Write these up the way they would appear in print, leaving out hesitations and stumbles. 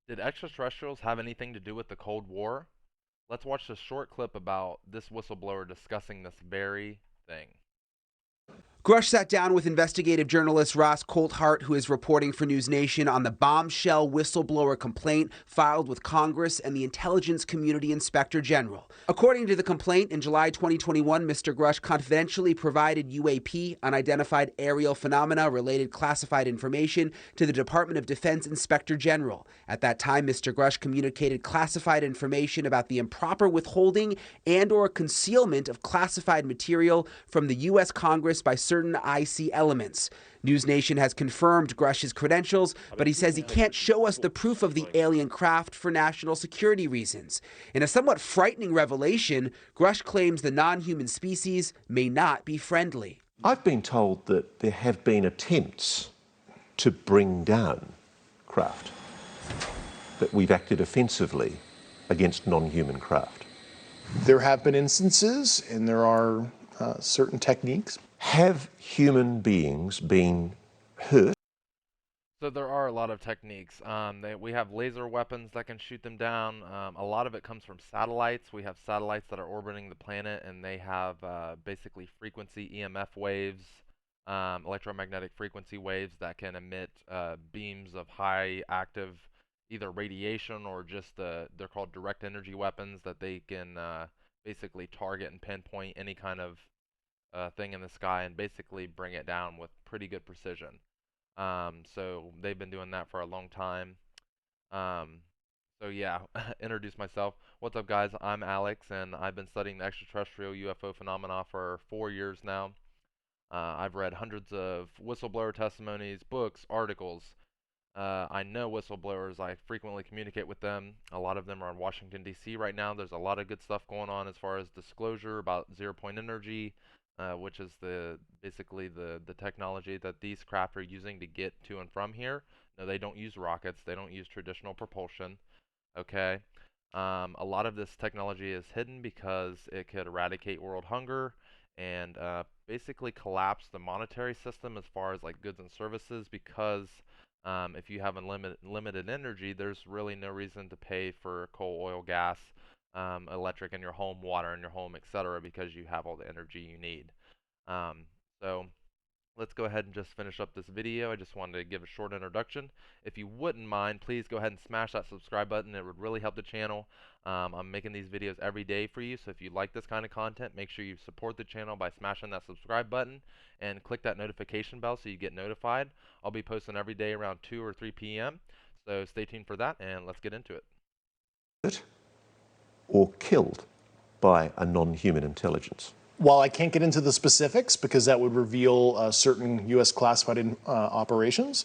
Did extraterrestrials have anything to do with the Cold War? Let's watch this short clip about this whistleblower discussing this very thing. Grush sat down with investigative journalist Ross Coulthart, who is reporting for News Nation on the bombshell whistleblower complaint filed with Congress and the Intelligence Community Inspector General. According to the complaint, in July 2021, Mr. Grush confidentially provided UAP, unidentified aerial phenomena related classified information, to the Department of Defense Inspector General. At that time, Mr. Grush communicated classified information about the improper withholding and/or concealment of classified material from the U.S. Congress by certain IC elements. News Nation has confirmed Grush's credentials, but he says he can't show us the proof of the alien craft for national security reasons. In a somewhat frightening revelation, Grush claims the non-human species may not be friendly. I've been told that there have been attempts to bring down craft, that we've acted offensively against non-human craft. There have been instances, and there are certain techniques. Have human beings been hurt? So there are a lot of techniques. We have laser weapons that can shoot them down. A lot of it comes from satellites. We have satellites that are orbiting the planet, and they have basically frequency EMF waves, electromagnetic frequency waves that can emit beams of high active either radiation or just they're called direct energy weapons that they can basically target and pinpoint any kind of thing in the sky and basically bring it down with pretty good precision. So they've been doing that for a long time. So yeah, introduce myself. What's up, guys? I'm Alex, and I've been studying the extraterrestrial UFO phenomena for 4 years now. I've read hundreds of whistleblower testimonies, books, articles. I know whistleblowers. I frequently communicate with them. A lot of them are in Washington, D.C. right now. There's a lot of good stuff going on as far as disclosure about zero-point energy, which is basically the technology that these craft are using to get to and from here. No, they don't use rockets. They don't use traditional propulsion. Okay. A lot of this technology is hidden because it could eradicate world hunger and basically collapse the monetary system as far as like goods and services, because if you have limited energy, there's really no reason to pay for coal, oil, gas, electric in your home, water in your home, etc., because you have all the energy you need. So let's go ahead and just finish up this video. I just wanted to give a short introduction. If you wouldn't mind, please go ahead and smash that subscribe button. It would really help the channel. I'm making these videos every day for you, so if you like this kind of content, make sure you support the channel by smashing that subscribe button and click that notification bell so you get notified. I'll be posting every day around 2 or 3 p.m., so stay tuned for that, and let's get into it. Or killed by a non-human intelligence? While I can't get into the specifics because that would reveal certain U.S. classified operations,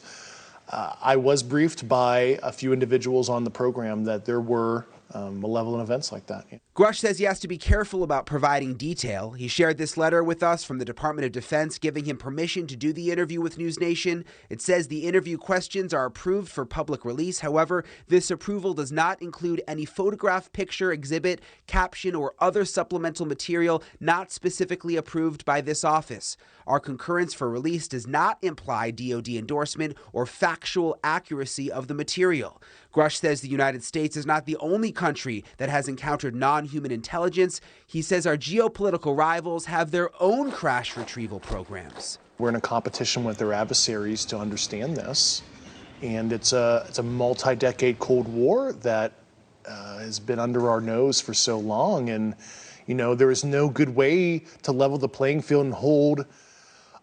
I was briefed by a few individuals on the program that there were malevolent events like that. Grush says he has to be careful about providing detail. He shared this letter with us from the Department of Defense giving him permission to do the interview with News Nation. It says the interview questions are approved for public release. However, this approval does not include any photograph, picture, exhibit, caption, or other supplemental material not specifically approved by this office. Our concurrence for release does not imply DoD endorsement or factual accuracy of the material. Grush says the United States is not the only country that has encountered non-human intelligence. He says our geopolitical rivals have their own crash retrieval programs. We're in a competition with their adversaries to understand this, and it's a multi-decade Cold War that has been under our nose for so long, and you know there is no good way to level the playing field and hold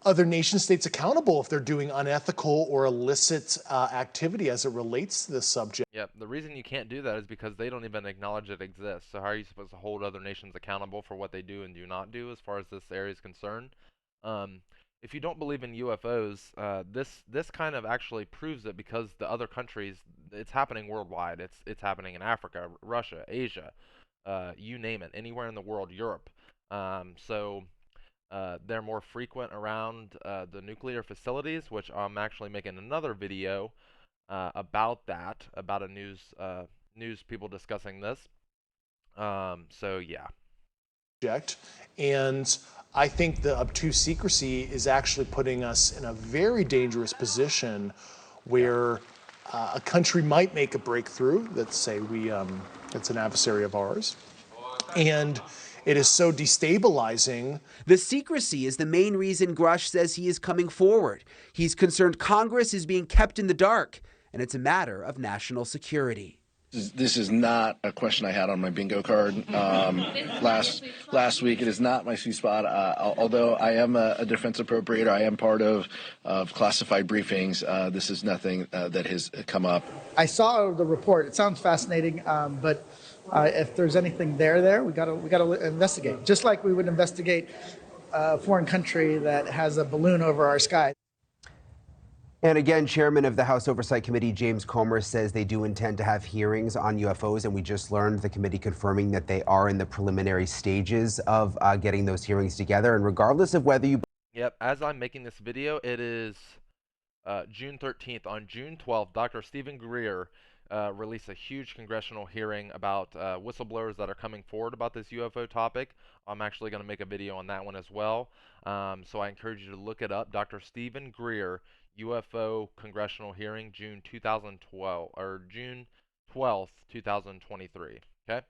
other nation states accountable if they're doing unethical or illicit activity as it relates to this subject. Yep, the reason you can't do that is because they don't even acknowledge it exists. So how are you supposed to hold other nations accountable for what they do and do not do as far as this area is concerned? If you don't believe in UFOs, this kind of actually proves it, because the other countries, it's happening worldwide. It's happening in Africa, Russia, Asia, you name it, anywhere in the world, Europe. They're more frequent around the nuclear facilities, which I'm actually making another video about that, about a news people discussing this. So yeah. And I think the obtuse secrecy is actually putting us in a very dangerous position where a country might make a breakthrough that say it's an adversary of ours, and it is so destabilizing. The secrecy is the main reason Grush says he is coming forward. He's concerned Congress is being kept in the dark, and it's a matter of national security. This is not a question I had on my bingo card last week. It is not my sweet spot. Although I am a defense appropriator, I am part of classified briefings. This is nothing that has come up. I saw the report. It sounds fascinating, but if there's anything there, we gotta investigate. Just like we would investigate a foreign country that has a balloon over our sky. And again, Chairman of the House Oversight Committee, James Comer, says they do intend to have hearings on UFOs, and we just learned the committee confirming that they are in the preliminary stages of getting those hearings together. And regardless of whether you... Yep, as I'm making this video, it is June 13th. On June 12th, Dr. Stephen Greer released a huge congressional hearing about whistleblowers that are coming forward about this UFO topic. I'm actually going to make a video on that one as well. So I encourage you to look it up. Dr. Stephen Greer, UFO congressional hearing, June 2012 or June 12th, 2023. Okay.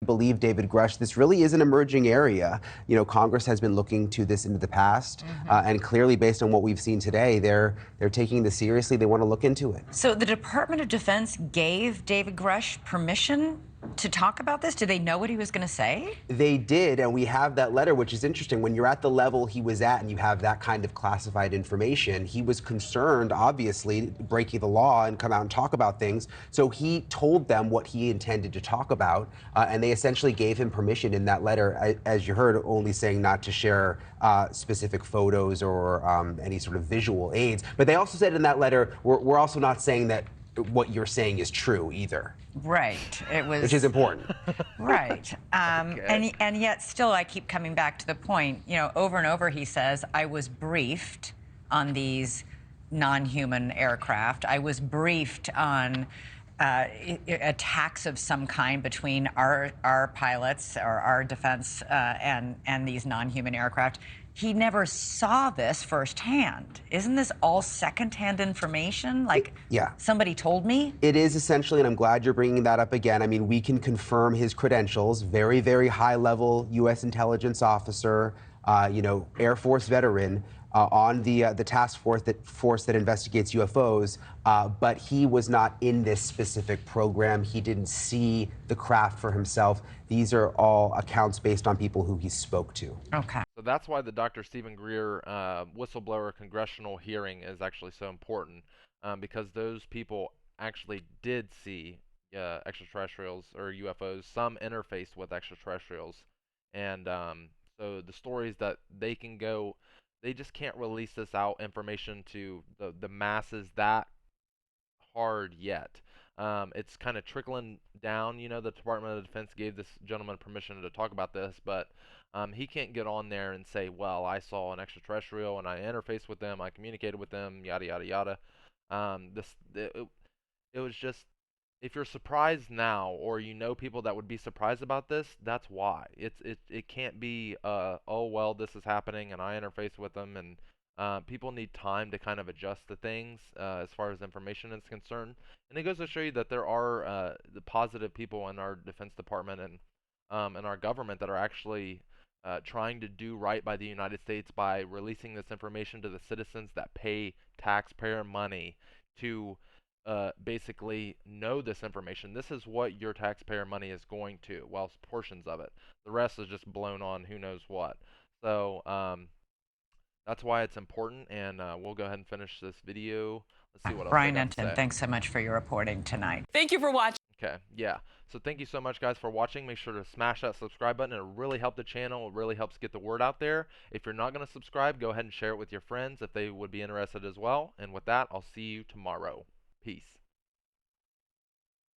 Believe David Grush, this really is an emerging area. You know, Congress has been looking to this into the past, and clearly, based on what we've seen today, they're taking this seriously. They want to look into it. So the Department of Defense gave David Grush permission to talk about this? Did they know what he was going to say? They did, and we have that letter, which is interesting. When you're at the level he was at and you have that kind of classified information, he was concerned, obviously, breaking the law and come out and talk about things. So he told them what he intended to talk about, and they essentially gave him permission in that letter, as you heard, only saying not to share specific photos or any sort of visual aids. But they also said in that letter, we're also not saying that what you're saying is true either. Right. It was, which is important. Right. Okay. And yet still I keep coming back to the point, you know, over and over he says, I was briefed on these non-human aircraft. I was briefed on attacks of some kind between our pilots or our defense and these non-human aircraft. He never saw this firsthand. Isn't this all secondhand information? Like, yeah, somebody told me? It is essentially, and I'm glad you're bringing that up again. I mean, we can confirm his credentials. Very, very high-level U.S. intelligence officer, you know, Air Force veteran on the task force that investigates UFOs. But he was not in this specific program. He didn't see the craft for himself. These are all accounts based on people who he spoke to. Okay. So that's why the Dr. Stephen Greer whistleblower congressional hearing is actually so important, because those people actually did see extraterrestrials or UFOs, some interfaced with extraterrestrials, and so the stories that they can go, they just can't release this out information to the masses that hard yet. It's kind of trickling down. You know, the Department of Defense gave this gentleman permission to talk about this, but he can't get on there and say, well, I saw an extraterrestrial and I interfaced with them, I communicated with them, yada, yada, yada. It was just, if you're surprised now, or you know people that would be surprised about this, that's why. It can't be, oh, well, this is happening and I interface with them, and people need time to kind of adjust to things as far as information is concerned. And it goes to show you that there are the positive people in our Defense Department and in our government that are actually trying to do right by the United States by releasing this information to the citizens that pay taxpayer money to basically know this information. This is what your taxpayer money is going to, well, portions of it. The rest is just blown on who knows what. So that's why it's important, and we'll go ahead and finish this video. Let's see what else Brian I got to Enton, say. thanks so much for your reporting tonight. Thank you for watching. Okay, yeah. So thank you so much, guys, for watching. Make sure to smash that subscribe button. It'll really help the channel. It really helps get the word out there. If you're not going to subscribe, go ahead and share it with your friends if they would be interested as well. And with that, I'll see you tomorrow. Peace.